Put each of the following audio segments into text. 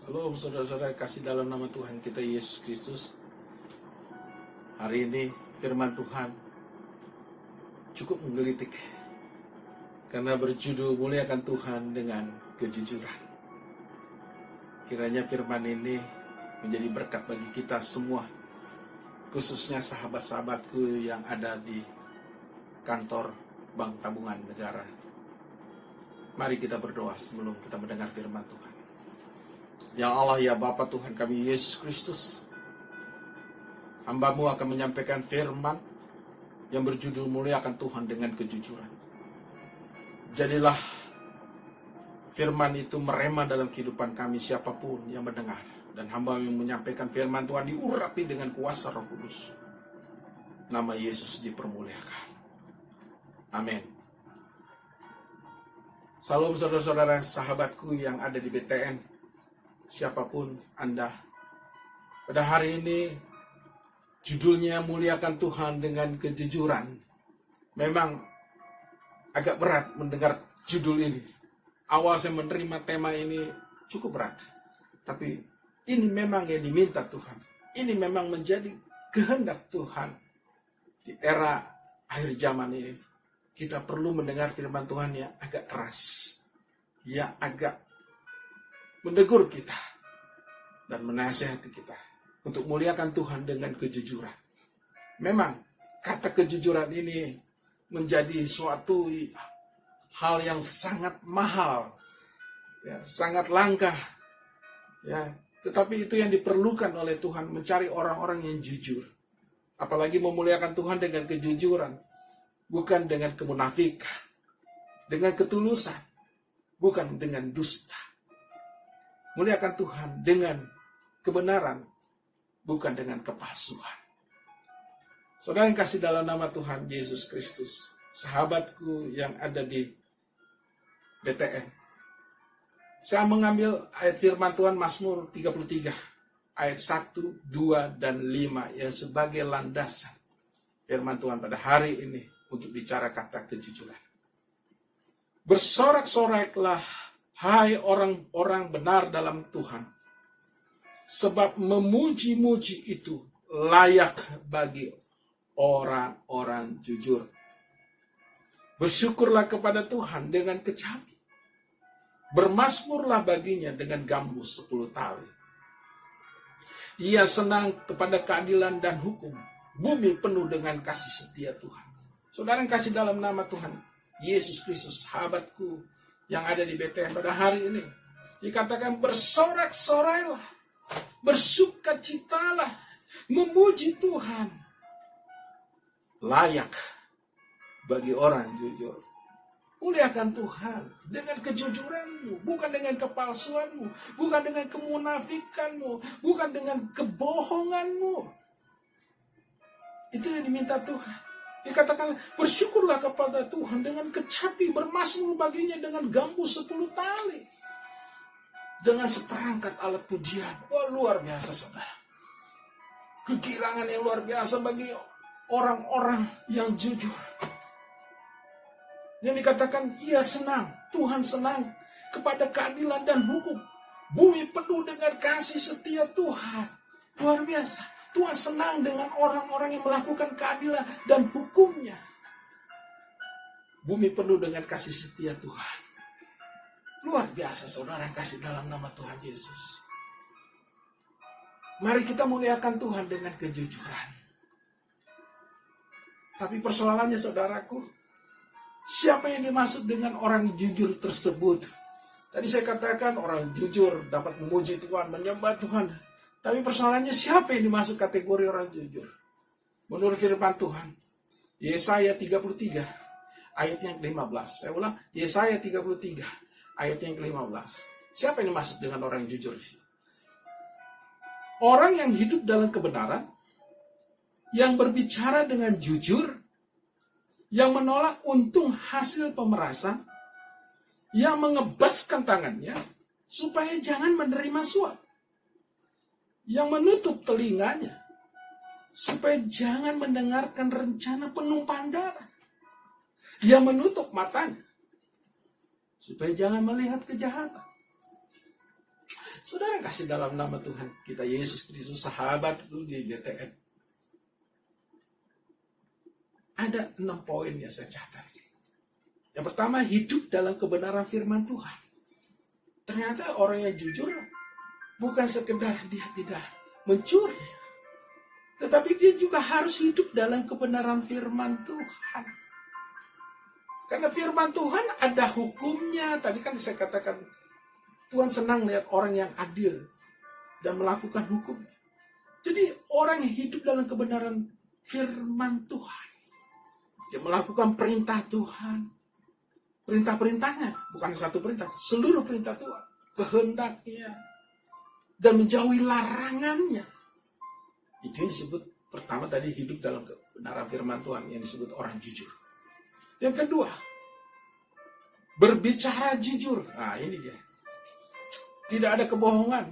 Salam saudara-saudara kasih dalam nama Tuhan kita Yesus Kristus. Hari ini firman Tuhan cukup menggelitik karena berjudul Muliakan Tuhan dengan Kejujuran. Kiranya firman ini menjadi berkat bagi kita semua, khususnya sahabat-sahabatku yang ada di kantor Bank Tabungan Negara. Mari kita berdoa sebelum kita mendengar firman Tuhan. Ya Allah, ya Bapa Tuhan kami Yesus Kristus, hamba-Mu akan menyampaikan firman yang berjudul Muliakan Tuhan dengan Kejujuran. Jadilah firman itu merema dalam kehidupan kami siapapun yang mendengar, dan hamba yang menyampaikan firman Tuhan diurapi dengan kuasa Roh Kudus. Nama Yesus dipermuliakan. Amin. Salam saudara-saudara sahabatku yang ada di BTN. Siapapun Anda, pada hari ini judulnya Muliakan Tuhan dengan Kejujuran. Memang agak berat mendengar judul ini. Awal saya menerima tema ini cukup berat, tapi ini memang yang diminta Tuhan. Ini memang menjadi kehendak Tuhan. Di era akhir zaman ini, kita perlu mendengar firman Tuhan yang agak keras, yang agak menegur kita dan menasihati kita untuk muliakan Tuhan dengan kejujuran. Memang kata kejujuran ini menjadi suatu hal yang sangat mahal, ya, sangat langka, ya. Tetapi itu yang diperlukan oleh Tuhan, mencari orang-orang yang jujur. Apalagi memuliakan Tuhan dengan kejujuran, bukan dengan kemunafikan, dengan ketulusan, bukan dengan dusta. Muliakan Tuhan dengan kebenaran, bukan dengan kepalsuan. Saudara yang kasih dalam nama Tuhan Yesus Kristus, sahabatku yang ada di BTN. Saya mengambil ayat firman Tuhan Mazmur 33, ayat 1, 2, dan 5 yang sebagai landasan firman Tuhan pada hari ini untuk bicara kata kejujuran. Bersorak-soraklah hai orang-orang benar dalam Tuhan, sebab memuji-muji itu layak bagi orang-orang jujur. Bersyukurlah kepada Tuhan dengan kecapi, bermazmurlah baginya dengan gambus 10 tali. Ia senang kepada keadilan dan hukum, bumi penuh dengan kasih setia Tuhan. Saudara yang kasih dalam nama Tuhan Yesus Kristus, sahabatku yang ada di BTN pada hari ini, dikatakan bersorak-sorailah, bersukacitalah, memuji Tuhan, layak bagi orang jujur. Muliakan Tuhan dengan kejujuranmu, bukan dengan kepalsuanmu, bukan dengan kemunafikanmu, bukan dengan kebohonganmu. Itu yang diminta Tuhan. Dikatakan bersyukurlah kepada Tuhan dengan kecapi, bermazmur baginya dengan gambus 10 tali, dengan seperangkat alat pujian. Wah, luar biasa saudara. Kegirangan yang luar biasa bagi orang-orang yang jujur. Yang dikatakan ia senang, Tuhan senang kepada keadilan dan hukum. Bumi penuh dengan kasih setia Tuhan. Luar biasa. Tuhan senang dengan orang-orang yang melakukan keadilan dan hukumnya. Bumi penuh dengan kasih setia Tuhan. Luar biasa saudara yang kasih dalam nama Tuhan Yesus. Mari kita muliakan Tuhan dengan kejujuran. Tapi persoalannya saudaraku, siapa yang dimaksud dengan orang jujur tersebut? Tadi saya katakan orang jujur dapat memuji Tuhan, menyembah Tuhan. Tapi persoalannya siapa yang dimaksud kategori orang jujur? Menurut firman Tuhan, Yesaya 33, ayat yang ke-15. Saya ulang, Yesaya 33, ayat yang ke-15. Siapa yang dimaksud dengan orang yang jujur? Orang yang hidup dalam kebenaran, yang berbicara dengan jujur, yang menolak untung hasil pemerasan, yang mengebaskan tangannya, supaya jangan menerima suap, yang menutup telinganya, supaya jangan mendengarkan rencana penumpahan darah, yang menutup matanya, supaya jangan melihat kejahatan, Saudara kasih dalam nama Tuhan kita Yesus Kristus, sahabat itu di BTN. Ada 6 poin yang saya catat. Yang pertama, hidup dalam kebenaran firman Tuhan. Ternyata orang yang jujur bukan sekedar dia tidak mencuri, tetapi dia juga harus hidup dalam kebenaran firman Tuhan. Karena firman Tuhan ada hukumnya. Tadi kan saya katakan, Tuhan senang lihat orang yang adil dan melakukan hukum. Jadi orang yang hidup dalam kebenaran firman Tuhan, dia melakukan perintah Tuhan, perintah-perintahnya, bukan satu perintah, seluruh perintah Tuhan, kehendaknya, dan menjauhi larangannya. Itu yang disebut pertama tadi, hidup dalam kebenaran firman Tuhan, yang disebut orang jujur. Yang kedua, berbicara jujur. Nah, ini dia. Tidak ada kebohongan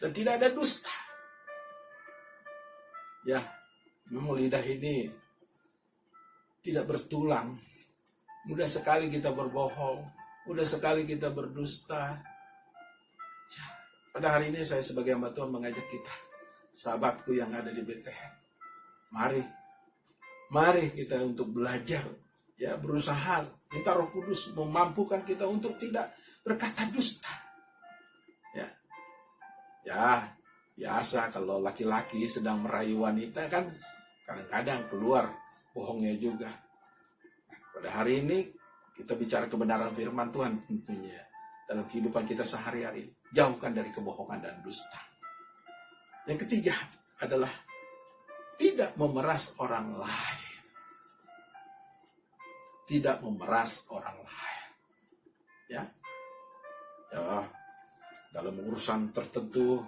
dan tidak ada dusta. Ya, memang lidah ini tidak bertulang. Mudah sekali kita berbohong, mudah sekali kita berdusta. Ya, pada hari ini saya sebagai hamba Tuhan mengajak kita, sahabatku yang ada di Bethlehem, mari kita untuk belajar, ya, berusaha minta Roh Kudus memampukan kita untuk tidak berkata dusta. Ya, biasa kalau laki-laki sedang merayu wanita kan kadang-kadang keluar bohongnya juga. Pada hari ini kita bicara kebenaran firman Tuhan tentunya dalam kehidupan kita sehari-hari. Jauhkan dari kebohongan dan dusta. Yang ketiga adalah tidak memeras orang lain. Tidak memeras orang lain. Ya, dalam urusan tertentu,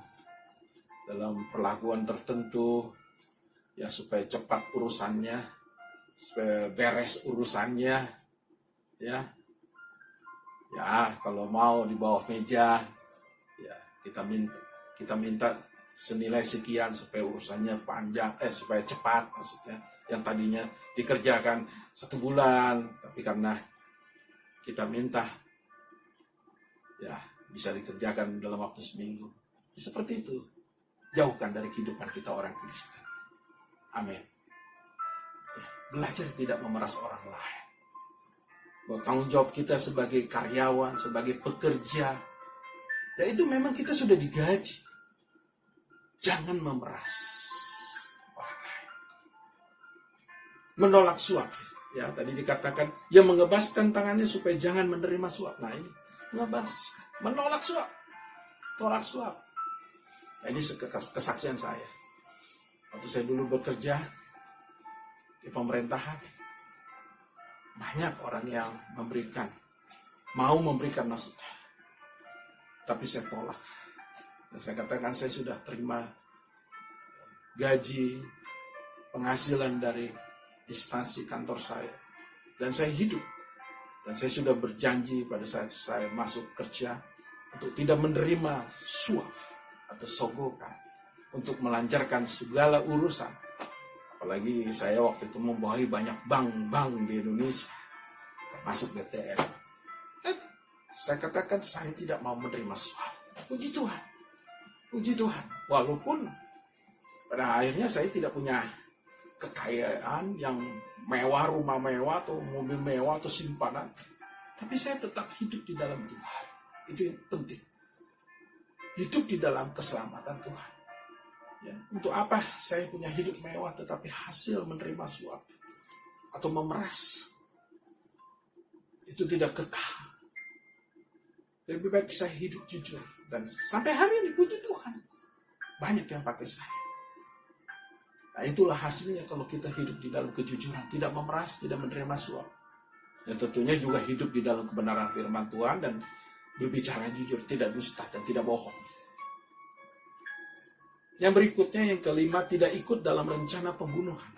dalam perlakuan tertentu, ya supaya cepat urusannya, supaya beres urusannya, ya kalau mau di bawah meja, ya kita minta senilai sekian supaya urusannya panjang, supaya cepat, maksudnya yang tadinya dikerjakan 1 bulan, tapi karena kita minta, ya bisa dikerjakan dalam waktu seminggu. Seperti itu. Jauhkan dari kehidupan kita orang Kristen. Amin. Ya, belajar tidak memeras orang lain. Bahwa tanggung jawab kita sebagai karyawan, sebagai pekerja, ya itu memang kita sudah digaji. Jangan memeras orang lain. Menolak suap. Ya, tadi dikatakan, yang mengebaskan tangannya supaya jangan menerima suap. Nah ini, menolak suap. Tolak suap. Nah, ini kesaksian saya. Waktu saya dulu bekerja di pemerintahan, banyak orang yang mau memberikan maksudnya. Tapi saya tolak. Dan saya katakan saya sudah terima gaji, penghasilan dari instansi kantor saya. Dan saya hidup. Dan saya sudah berjanji pada saat saya masuk kerja untuk tidak menerima suap atau sogokan untuk melancarkan segala urusan. Apalagi saya waktu itu membawahi banyak bank-bank di Indonesia, termasuk BTN. Saya katakan saya tidak mau menerima suap. Puji Tuhan. Puji Tuhan. Walaupun pada akhirnya saya tidak punya kekayaan yang mewah, rumah mewah, atau mobil mewah, atau simpanan. Tapi saya tetap hidup di dalam Tuhan. Itu yang penting. Hidup di dalam keselamatan Tuhan. Ya, untuk apa saya punya hidup mewah tetapi hasil menerima suap atau memeras? Itu tidak kekal. Lebih baik saya hidup jujur. Dan sampai hari ini, puji Tuhan, banyak yang pakai saya. Nah, itulah hasilnya kalau kita hidup di dalam kejujuran, tidak memeras, tidak menerima suap. Dan tentunya juga hidup di dalam kebenaran firman Tuhan dan berbicara jujur, tidak dusta dan tidak bohong. Yang berikutnya, yang kelima, tidak ikut dalam rencana pembunuhan.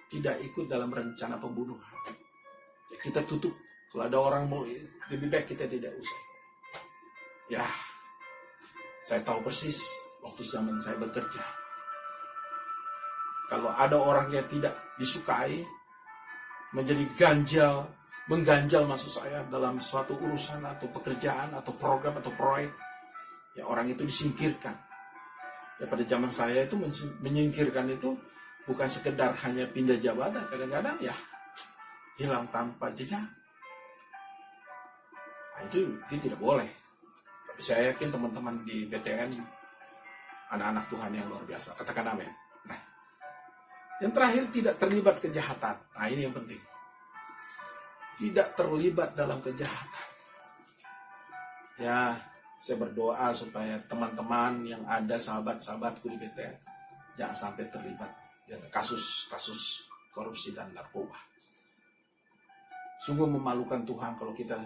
Tidak ikut dalam rencana pembunuhan. Ya, kita tutup. Kalau ada orang mau, lebih baik kita tidak usah. Ya, saya tahu persis waktu zaman saya bekerja. Kalau ada orang yang tidak disukai, menjadi mengganjal maksud saya dalam suatu urusan atau pekerjaan atau program atau proyek, Ya, orang itu disingkirkan. Ya, pada zaman saya itu menyingkirkan itu bukan sekedar hanya pindah jabatan, kadang-kadang ya hilang tanpa jejak. Nah, itu tidak boleh. Tapi saya yakin teman-teman di BTN anak-anak Tuhan yang luar biasa. Katakan amin. Nah, yang terakhir, tidak terlibat kejahatan. Nah, ini yang penting. Tidak terlibat dalam kejahatan. Ya, saya berdoa supaya teman-teman yang ada, sahabat-sahabatku di BTN, jangan sampai terlibat kasus-kasus korupsi dan narkoba. Sungguh memalukan Tuhan kalau kita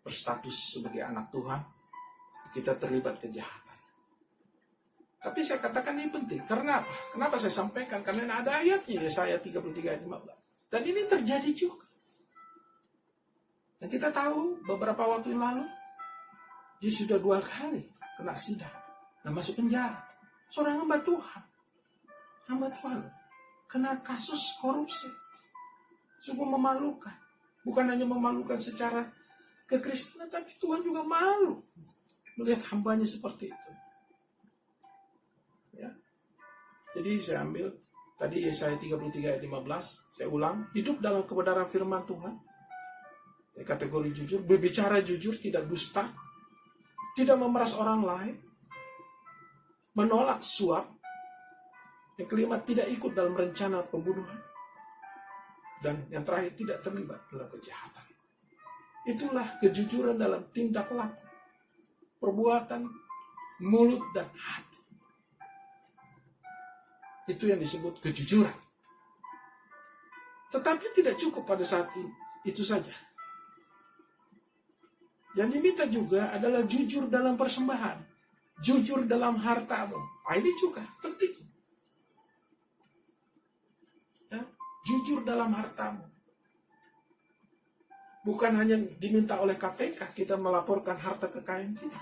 berstatus sebagai anak Tuhan, kita terlibat kejahatan. Tapi saya katakan ini penting. Karena apa? Kenapa saya sampaikan? Karena ada ayatnya, Yesaya 33 ayat 15. Dan ini terjadi juga. Dan kita tahu beberapa waktu yang lalu, dia sudah 2 kali kena sidang dan masuk penjara. Seorang hamba Tuhan. Hamba Tuhan kena kasus korupsi. Sungguh memalukan. Bukan hanya memalukan secara kekristenan, tapi Tuhan juga malu melihat hambanya seperti itu. Ya. Jadi saya ambil tadi Yesaya 33 ayat 15. Saya ulang, hidup dalam kebenaran firman Tuhan. Kategori jujur, berbicara jujur, tidak dusta, tidak memeras orang lain, menolak suap. Yang kelima, tidak ikut dalam rencana pembunuhan. Dan yang terakhir, tidak terlibat dalam kejahatan. Itulah kejujuran dalam tindak laku, perbuatan, mulut, dan hati. Itu yang disebut kejujuran. Tetapi tidak cukup pada saat ini, itu saja. Yang diminta juga adalah jujur dalam persembahan, jujur dalam hartamu. Ini juga penting. Ya, jujur dalam hartamu. Bukan hanya diminta oleh KPK kita melaporkan harta kekayaan kita,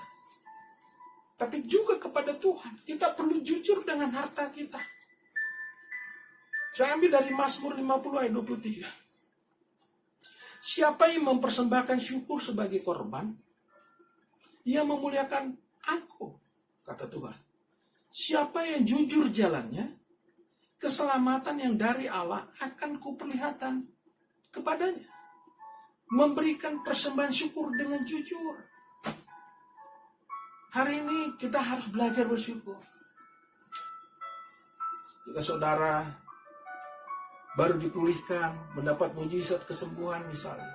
tapi juga kepada Tuhan. Kita perlu jujur dengan harta kita. Saya ambil dari Mazmur 50 ayat 23. Siapa yang mempersembahkan syukur sebagai korban, ia memuliakan aku, kata Tuhan. Siapa yang jujur jalannya, keselamatan yang dari Allah akan kuperlihatkan kepadanya. Memberikan persembahan syukur dengan jujur. Hari ini kita harus belajar bersyukur. Jika saudara baru dipulihkan, mendapat mujizat kesembuhan misalnya,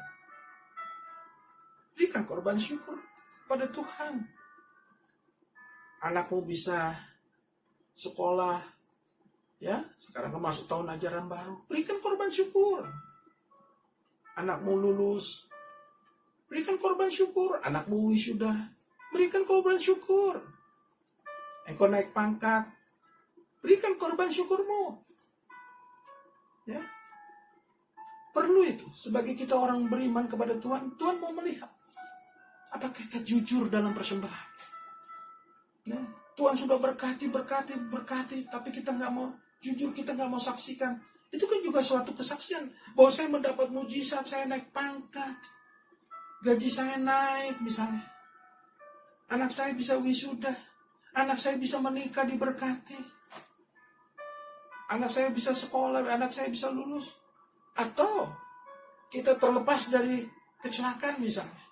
berikan korban syukur pada Tuhan. Anakmu bisa sekolah, ya, sekarang kan masuk tahun ajaran baru, berikan korban syukur. Anakmu lulus, berikan korban syukur. Anakmu wisuda, berikan korban syukur. Engkau naik pangkat, berikan korban syukurmu. Ya, perlu itu. Sebagai kita orang beriman kepada Tuhan, Tuhan mau melihat apakah kita jujur dalam persembahan. Ya, Tuhan sudah berkati, tapi kita nggak mau jujur, kita nggak mau saksikan. Itu kan juga suatu kesaksian bahwa saya mendapat mujizat, saya naik pangkat, gaji saya naik misalnya, anak saya bisa wisuda, anak saya bisa menikah diberkati, anak saya bisa sekolah, anak saya bisa lulus. Atau kita terlepas dari kecelakaan misalnya,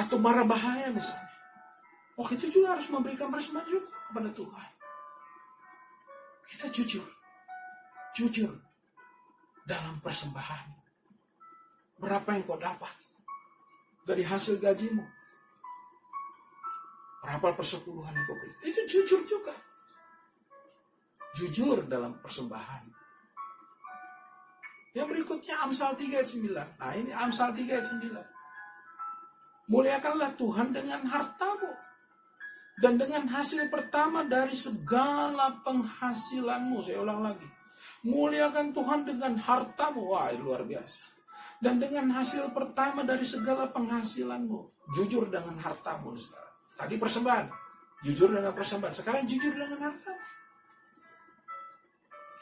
atau mara bahaya misalnya. Itu juga harus memberikan persembahan syukur kepada Tuhan. Kita jujur dalam persembahan. Berapa yang kau dapat dari hasil gajimu? Berapa persepuluhan yang kau beri? Itu jujur juga. Jujur dalam persembahan. Yang berikutnya Amsal 3 ayat 9. Nah, ini Amsal 3 ayat 9. Muliakanlah Tuhan dengan hartamu dan dengan hasil pertama dari segala penghasilanmu. Saya ulang lagi. Muliakan Tuhan dengan hartamu. Wah, luar biasa. Dan dengan hasil pertama dari segala penghasilanmu. Jujur dengan hartamu sekarang. Tadi persembahan. Jujur dengan persembahan. Sekarang jujur dengan harta.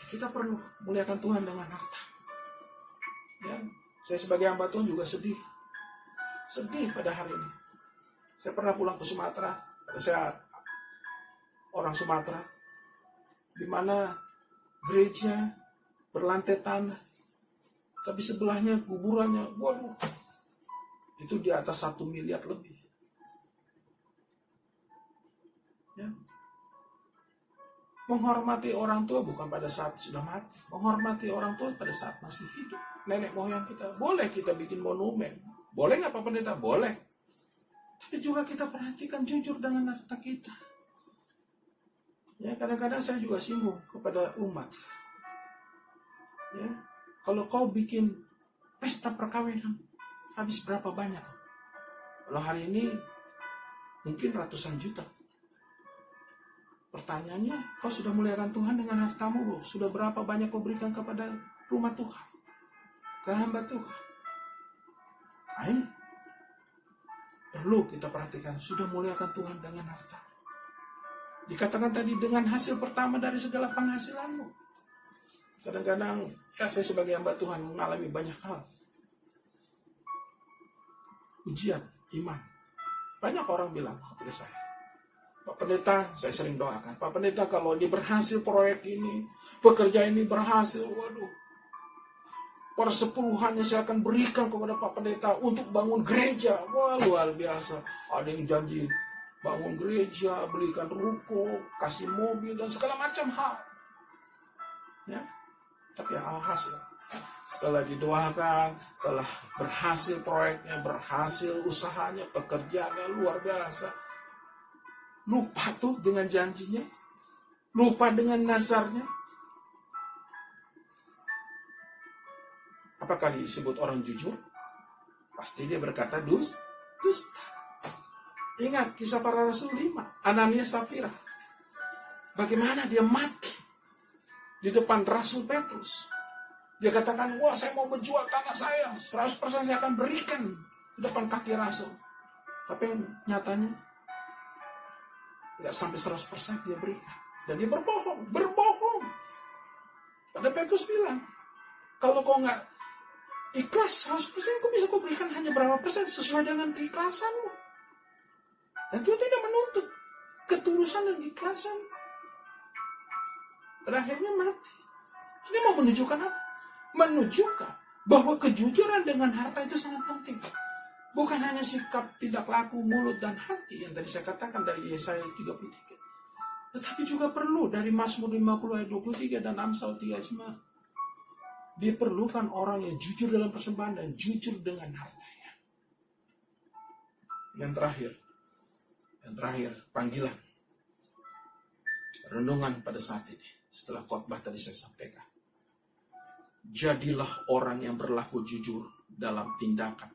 Kita perlu muliakan Tuhan dengan harta. Ya, saya sebagai hamba Tuhan juga sedih pada hari ini. Saya pernah pulang ke Sumatera, saya orang Sumatera, di mana gereja berlantai tanah, tapi sebelahnya kuburannya, waduh, itu di atas 1 miliar lebih. Ya. Menghormati orang tua bukan pada saat sudah mati, menghormati orang tua pada saat masih hidup. Nenek moyang kita, boleh kita bikin monumen, boleh nggak Pak Pendeta? Boleh. Tapi juga kita perhatikan jujur dengan harta kita. Ya, kadang-kadang saya juga singgung kepada umat. Ya, kalau kau bikin pesta perkawinan, habis berapa banyak? Kalau hari ini mungkin ratusan juta. Pertanyaannya, kau sudah muliakan Tuhan dengan hartamu, bro? Sudah berapa banyak kau berikan kepada rumah Tuhan, ke hamba Tuhan? Nah, ini perlu kita perhatikan, sudah muliakan Tuhan dengan harta. Dikatakan tadi dengan hasil pertama dari segala penghasilanmu. Kadang-kadang ya saya sebagai hamba Tuhan mengalami banyak hal. Ujian iman. Banyak orang bilang kepada saya, Pak Pendeta, saya sering doakan, Pak Pendeta kalau ini berhasil proyek ini, pekerjaan ini berhasil, waduh, persepuluhannya saya akan berikan kepada Pak Pendeta untuk bangun gereja. Wah, luar biasa. Ada yang janji bangun gereja, belikan ruko, kasih mobil, dan segala macam hal. Ya, tapi alhasil, setelah didoakan, setelah berhasil proyeknya, berhasil usahanya, pekerjaannya luar biasa, lupa tuh dengan janjinya, lupa dengan nazarnya. Apakah disebut orang jujur? Pasti dia berkata dusta. Ingat kisah para rasul 5, Ananias Safira. Bagaimana dia mati di depan Rasul Petrus. Dia katakan, wah saya mau menjual tanah saya, 100% saya akan berikan di depan kaki Rasul. Tapi nyatanya nggak sampai 100% dia berikan. Dan dia berbohong. Pada Petrus bilang, kalau kau nggak ikhlas 100%, kau bisa kau berikan hanya berapa persen sesuai dengan keikhlasanmu. Dan Tuhan tidak menuntut ketulusan dan keikhlasan. Pada akhirnya mati. Ini mau menunjukkan apa? Menunjukkan bahwa kejujuran dengan harta itu sangat penting. Bukan hanya sikap tidak laku mulut dan hati yang tadi saya katakan dari Yesaya 33. Tetapi juga perlu dari Mazmur 50 ayat 23 dan Amsal 3 ayat 9. Diperlukan orang yang jujur dalam persembahan dan jujur dengan hartanya. Yang terakhir, panggilan. Renungan pada saat ini, setelah khotbah tadi saya sampaikan. Jadilah orang yang berlaku jujur dalam tindakan,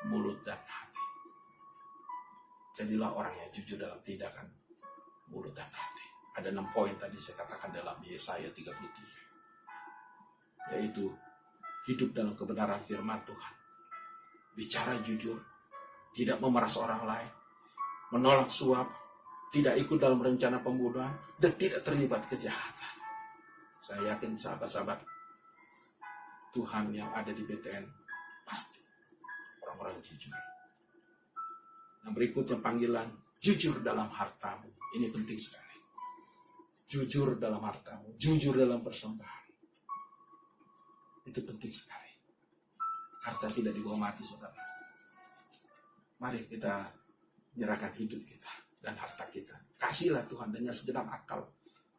mulut, dan hati. Jadilah orang yang jujur dalam tindakan, mulut, dan hati. Ada 6 poin tadi saya katakan dalam Yesaya 33. Yaitu, hidup dalam kebenaran firman Tuhan. Bicara jujur, tidak memeras orang lain, menolak suap, tidak ikut dalam rencana pembunuhan, dan tidak terlibat kejahatan. Saya yakin sahabat-sahabat Tuhan yang ada di BTN pasti orang-orang jujur. Yang berikutnya panggilan, jujur dalam hartamu. Ini penting sekali. Jujur dalam hartamu, jujur dalam persembahan. Itu penting sekali. Harta tidak dibawa mati, saudara. Mari kita menyerahkan hidup kita dan harta kita. Kasihlah Tuhan dengan segenap akal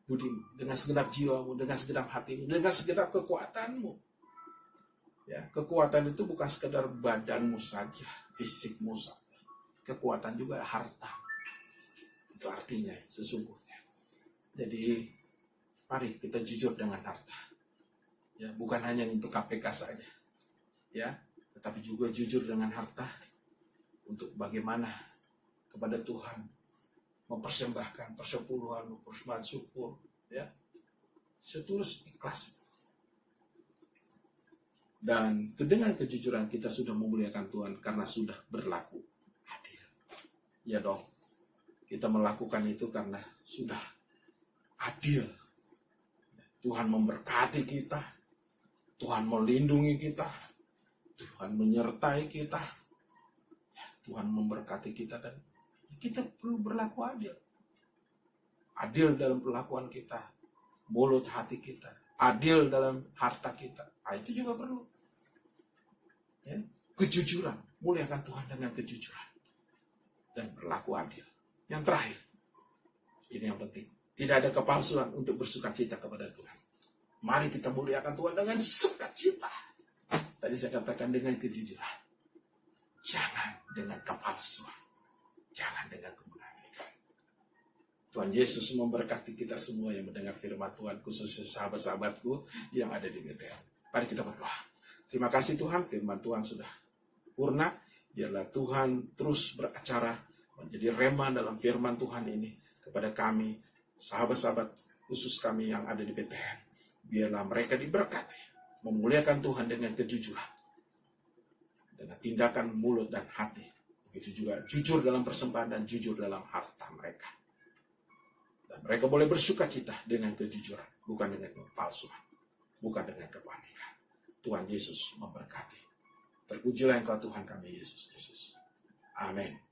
budimu, dengan segenap jiwamu, dengan segenap hatimu, dengan segenap kekuatanmu. Ya, kekuatan itu bukan sekedar badanmu saja, fisikmu saja. Kekuatan juga harta. Itu artinya sesungguhnya. Jadi, mari kita jujur dengan harta. Ya, bukan hanya untuk KPK saja. Ya, tetapi juga jujur dengan harta untuk bagaimana kepada Tuhan mempersembahkan persepuluhan, persembahan syukur, ya, setulus ikhlas. Dan dengan kejujuran kita sudah memuliakan Tuhan karena sudah berlaku adil. Ya dong, kita melakukan itu karena sudah adil. Tuhan memberkati kita, Tuhan melindungi kita, Tuhan menyertai kita, Tuhan memberkati kita dan kita perlu berlaku adil. Adil dalam perlakuan kita, mulut hati kita, adil dalam harta kita. Itu juga perlu. Ya. Kejujuran, muliakan Tuhan dengan kejujuran. Dan berlaku adil. Yang terakhir, ini yang penting. Tidak ada kepalsuan untuk bersukacita kepada Tuhan. Mari kita muliakan Tuhan dengan sukacita. Tadi saya katakan dengan kejujuran. Jangan dengan kepalsuan. Jangan dengan kemunafikan. Tuhan Yesus memberkati kita semua yang mendengar firman Tuhan, khususnya sahabat-sahabatku yang ada di BTN. Mari kita berdoa. Terima kasih Tuhan, firman Tuhan sudah purna. Biarlah Tuhan terus beracara menjadi rema dalam firman Tuhan ini kepada kami, sahabat-sahabat khusus kami yang ada di BTN. Biarlah mereka diberkati, memuliakan Tuhan dengan kejujuran, dengan tindakan mulut dan hati. Begitu juga jujur dalam persembahan dan jujur dalam harta mereka. Dan mereka boleh bersukacita dengan kejujuran, bukan dengan kepalsuan, bukan dengan kepanikan. Tuhan Yesus memberkati. Terpujilah Engkau Tuhan kami Yesus Kristus. Amin.